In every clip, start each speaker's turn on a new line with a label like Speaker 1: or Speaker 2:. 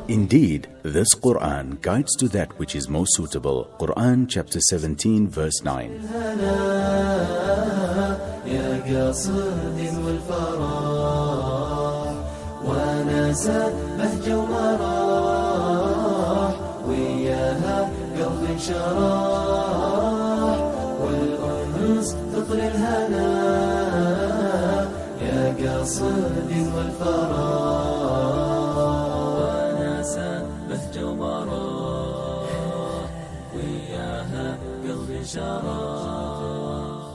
Speaker 1: Indeed, this Quran guides to that which is most suitable. Quran chapter 17 verse 9.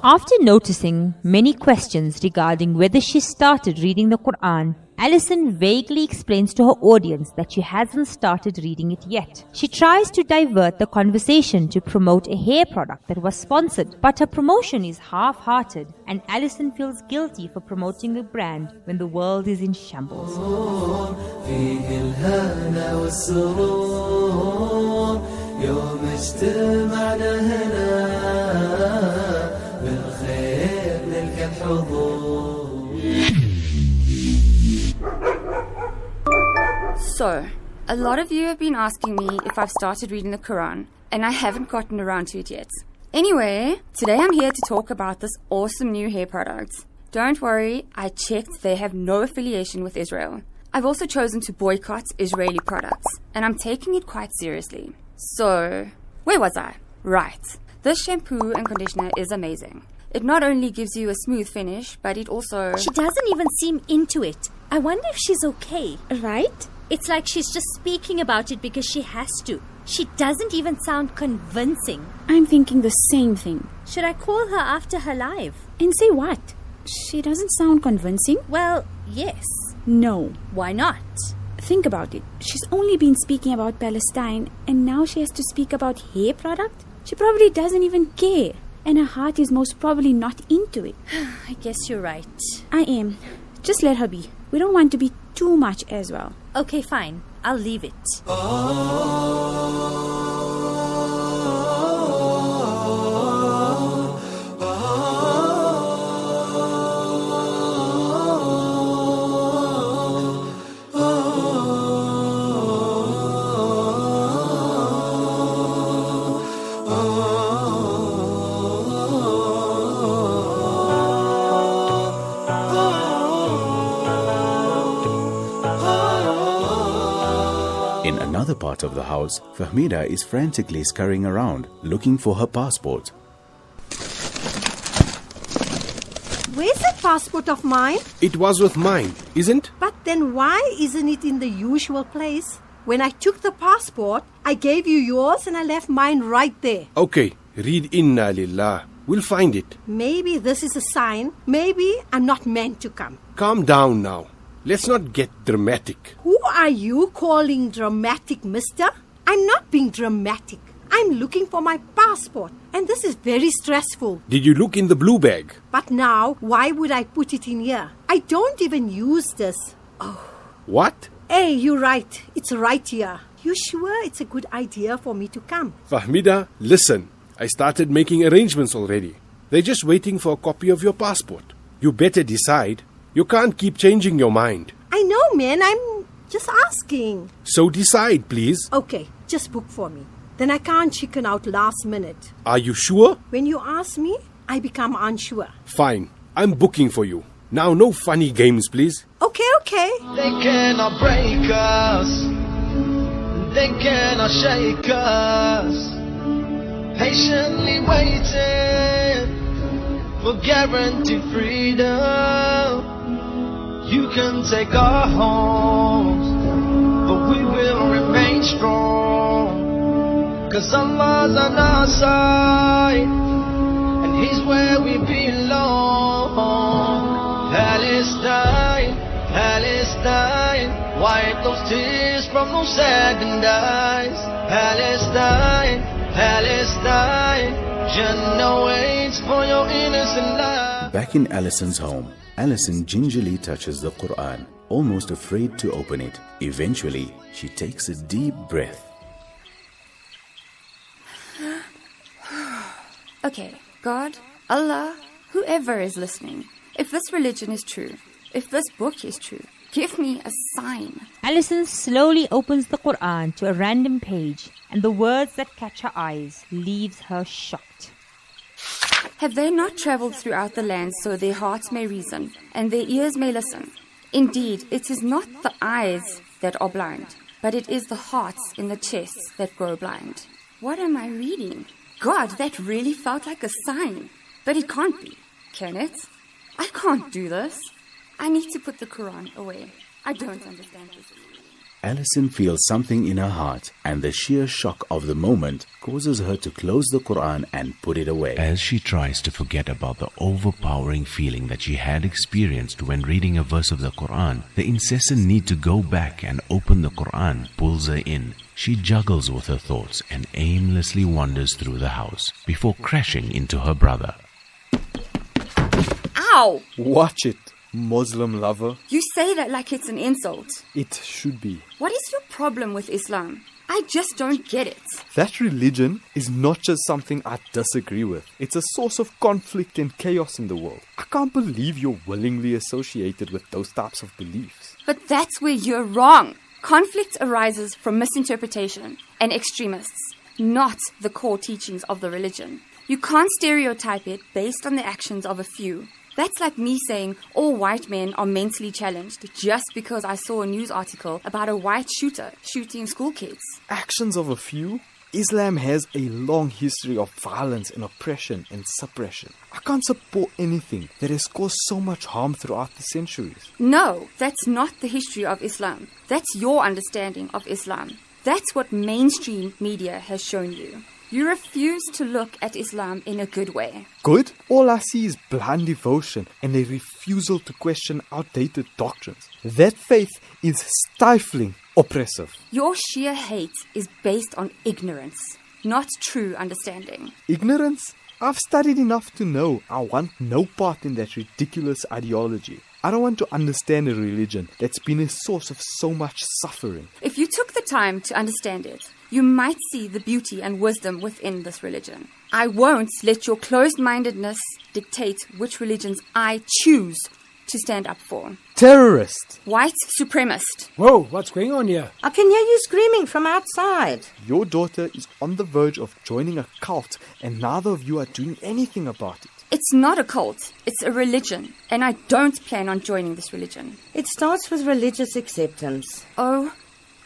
Speaker 2: After noticing many questions regarding whether she started reading the Quran, Allison vaguely explains to her audience that she hasn't started reading it yet. She tries to divert the conversation to promote a hair product that was sponsored, but her promotion is half-hearted, and Allison feels guilty for promoting a brand when the world is in shambles.
Speaker 3: So, a lot of you have been asking me if I've started reading the Quran, and I haven't gotten around to it yet. Anyway, today I'm here to talk about this awesome new hair product. Don't worry, I checked, they have no affiliation with Israel. I've also chosen to boycott Israeli products, and I'm taking it quite seriously. So, where was I? Right. This shampoo and conditioner is amazing. It not only gives you a smooth finish, but it also...
Speaker 4: She doesn't even seem into it. I wonder if she's okay, right? It's like she's just speaking about it because she has to. She doesn't even sound convincing.
Speaker 5: I'm thinking the same thing.
Speaker 4: Should I call her after her live?
Speaker 5: And say what? She doesn't sound convincing?
Speaker 4: Well, yes.
Speaker 5: No.
Speaker 4: Why not?
Speaker 5: Think about it. She's only been speaking about Palestine, and now she has to speak about hair product? She probably doesn't even care, and her heart is most probably not into it.
Speaker 4: I guess you're right.
Speaker 5: I am. Just let her be. We don't want to be too much as well.
Speaker 4: Okay, fine. I'll leave it.
Speaker 1: In another part of the house, Fida is frantically scurrying around, looking for her passport.
Speaker 6: Where's that passport of mine?
Speaker 7: It was with mine, isn't?
Speaker 6: But then why isn't it in the usual place? When I took the passport, I gave you yours and I left mine right there.
Speaker 7: Okay, read Inna Lillah. We'll find it.
Speaker 6: Maybe this is a sign. Maybe I'm not meant to come.
Speaker 7: Calm down now. Let's not get dramatic.
Speaker 6: Who are you calling dramatic, mister? I'm not being dramatic. I'm looking for my passport, and this is very stressful.
Speaker 7: Did you look in the blue bag?
Speaker 6: But now, why would I put it in here? I don't even use this. Oh.
Speaker 7: What?
Speaker 6: Hey, you're right. It's right here. You sure it's a good idea for me to come?
Speaker 7: Fahmida, listen. I started making arrangements already. They're just waiting for a copy of your passport. You better decide. You can't keep changing your mind.
Speaker 6: I know, man. I'm just asking.
Speaker 7: So decide, please.
Speaker 6: Okay, just book for me. Then I can't chicken out last minute.
Speaker 7: Are you sure?
Speaker 6: When you ask me, I become unsure.
Speaker 7: Fine. I'm booking for you. Now, no funny games, please.
Speaker 6: Okay.
Speaker 8: They cannot break us. They cannot shake us. Patiently waiting for guaranteed freedom. You can take our homes, but we will remain strong. 'Cause Allah's on our side, and He's where we belong. Palestine, Palestine, wipe those tears from those saddened eyes. Palestine, Palestine, Jannah waits for your innocent life.
Speaker 1: Back in Allison's home, Allison gingerly touches the Quran, almost afraid to open it. Eventually, she takes a deep breath.
Speaker 3: Okay, God, Allah, whoever is listening, if this religion is true, If this book is true, give me a sign.
Speaker 2: Allison slowly opens the Quran to a random page, and the words that catch her eyes leaves her shocked.
Speaker 3: Have they not travelled throughout the land so their hearts may reason, and their ears may listen? Indeed, it is not the eyes that are blind, but it is the hearts in the chests that grow blind. What am I reading? God, that really felt like a sign. But it can't be, can it? I can't do this. I need to put the Quran away. I don't understand this.
Speaker 1: Allison feels something in her heart, and the sheer shock of the moment causes her to close the Quran and put it away.
Speaker 9: As she tries to forget about the overpowering feeling that she had experienced when reading a verse of the Quran, the incessant need to go back and open the Quran pulls her in. She juggles with her thoughts and aimlessly wanders through the house before crashing into her brother.
Speaker 3: Ow!
Speaker 10: Watch it, Muslim lover.
Speaker 3: You say that like it's an insult.
Speaker 10: It should be.
Speaker 3: What is your problem with Islam? I just don't get it.
Speaker 10: That religion is not just something I disagree with. It's a source of conflict and chaos in the world. I can't believe you're willingly associated with those types of beliefs.
Speaker 3: But that's where you're wrong. Conflict arises from misinterpretation and extremists, not the core teachings of the religion. You can't stereotype it based on the actions of a few. That's like me saying all white men are mentally challenged just because I saw a news article about a white shooter shooting school kids.
Speaker 10: Actions of a few? Islam has a long history of violence and oppression and suppression. I can't support anything that has caused so much harm throughout the centuries.
Speaker 3: No, that's not the history of Islam. That's your understanding of Islam. That's what mainstream media has shown you. You refuse to look at Islam in a good way.
Speaker 10: Good? All I see is blind devotion and a refusal to question outdated doctrines. That faith is stifling, oppressive.
Speaker 3: Your sheer hate is based on ignorance, not true understanding.
Speaker 10: Ignorance? I've studied enough to know I want no part in that ridiculous ideology. I don't want to understand a religion that's been a source of so much suffering.
Speaker 3: If you took the time to understand it, you might see the beauty and wisdom within this religion. I won't let your closed-mindedness dictate which religions I choose to stand up for.
Speaker 10: Terrorist!
Speaker 3: White supremacist.
Speaker 11: Whoa, what's going on here?
Speaker 12: I can hear you screaming from outside.
Speaker 10: Your daughter is on the verge of joining a cult, and neither of you are doing anything about it.
Speaker 3: It's not a cult, it's a religion, and I don't plan on joining this religion.
Speaker 12: It starts with religious acceptance.
Speaker 3: Oh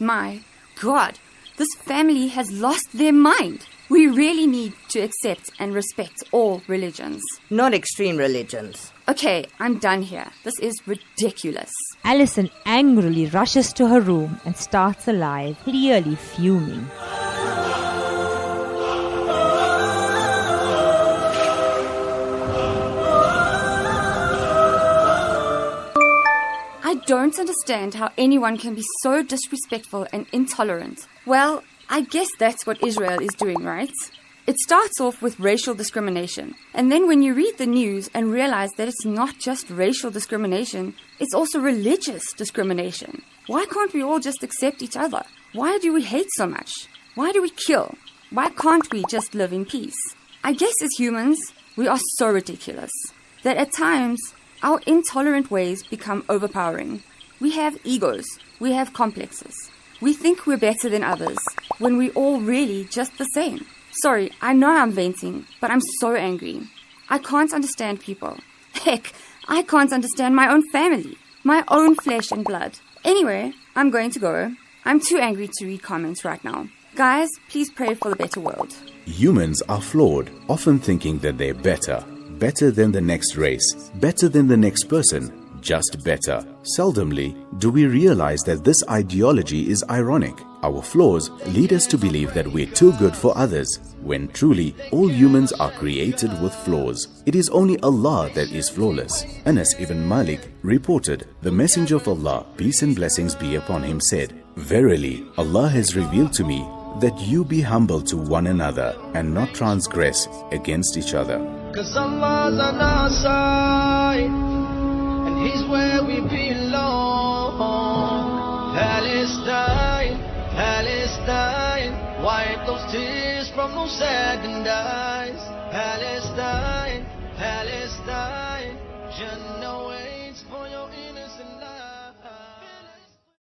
Speaker 3: my God, this family has lost their mind. We really need to accept and respect all religions.
Speaker 12: Not extreme religions.
Speaker 3: Okay, I'm done here. This is ridiculous.
Speaker 2: Allison angrily rushes to her room and starts a lie, clearly fuming.
Speaker 3: I don't understand how anyone can be so disrespectful and intolerant. Well, I guess that's what Israel is doing, right? It starts off with racial discrimination, and then when you read the news and realize that it's not just racial discrimination, it's also religious discrimination. Why can't we all just accept each other? Why do we hate so much? Why do we kill? Why can't we just live in peace? I guess as humans, we are so ridiculous that at times our intolerant ways become overpowering. We have egos, we have complexes. We think we're better than others when we're all really just the same. Sorry, I know I'm venting, but I'm so angry. I can't understand people. Heck, I can't understand my own family, my own flesh and blood. Anyway, I'm going to go. I'm too angry to read comments right now. Guys, please pray for the better world.
Speaker 1: Humans are flawed, often thinking that they're better than the next race, better than the next person, just better. Seldomly do we realize that this ideology is ironic. Our flaws lead us to believe that we're too good for others, when truly all humans are created with flaws. It is only Allah that is flawless. Anas ibn Malik reported, "The Messenger of Allah, peace and blessings be upon him, said, Verily, Allah has revealed to me that you be humble to one another and not transgress against each other."
Speaker 8: 'Cause Allah's on our side, and He's where we belong. Palestine, Palestine, wipe those tears from those saddened eyes. Palestine, Palestine, you know